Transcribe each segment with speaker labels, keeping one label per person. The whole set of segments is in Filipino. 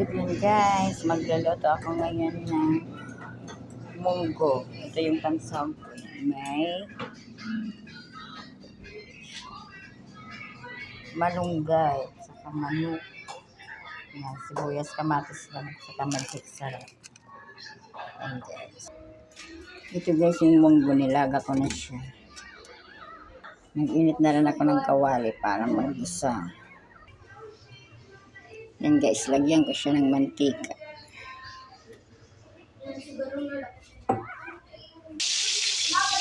Speaker 1: Yun guys, magluluto ako ngayon ng munggo. Ito yung pansahog ko. May malunggay, saka manok. Yan, sibuyas, kamatis lang, saka magic sarap. Ayan guys. Ito guys yung munggo, nilaga ko na siya. Nag-init na rin ako ng kawali para mag-isa. Yan guys, lagyan ko siya ng mantika.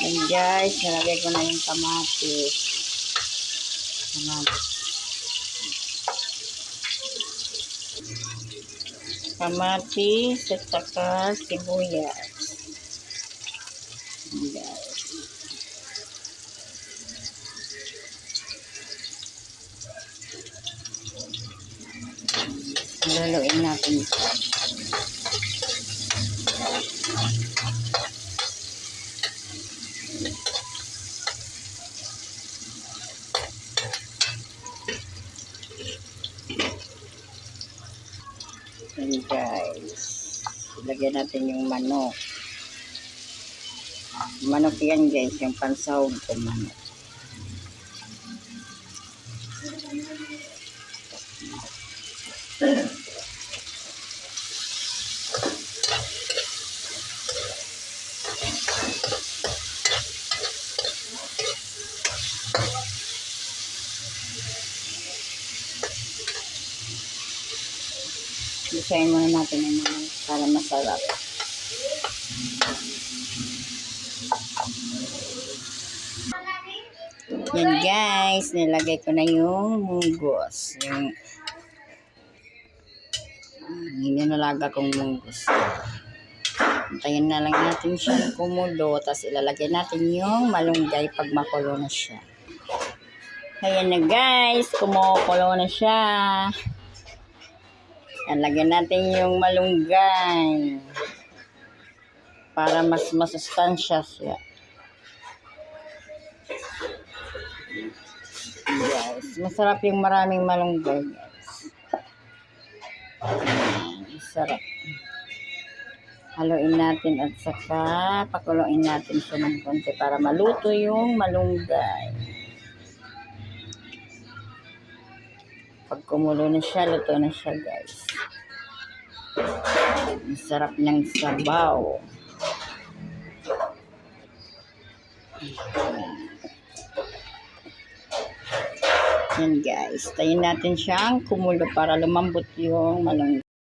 Speaker 1: Yan guys, nalagay ko na yung kamatis. Kamatis at saka sibuyas. Yan guys. Luluin natin ito. Yan guys. Ilagyan natin yung manok. Manok yan guys. Yung pansahog ko manok. Isayin muna natin yung manok para masarap. Yan guys, nilagay ko na yung munggos. Yung nilalaga kong munggos. Antayin na lang natin siya kumulo. Tapos ilalagay natin yung malunggay pag makulo na siya. Ayan na guys, kumukulo na siya. Lagyan natin yung malunggay para mas masustansya siya. Guys, masarap yung maraming malunggay guys. Sarap. Haluin natin at saka pakuluin natin siya ng konti para maluto yung malunggay. Pag kumulo na siya, luto na siya guys. Ang sarap ng sabaw. Yan guys. Tayin natin siyang kumulo para lumambot yung malunggay.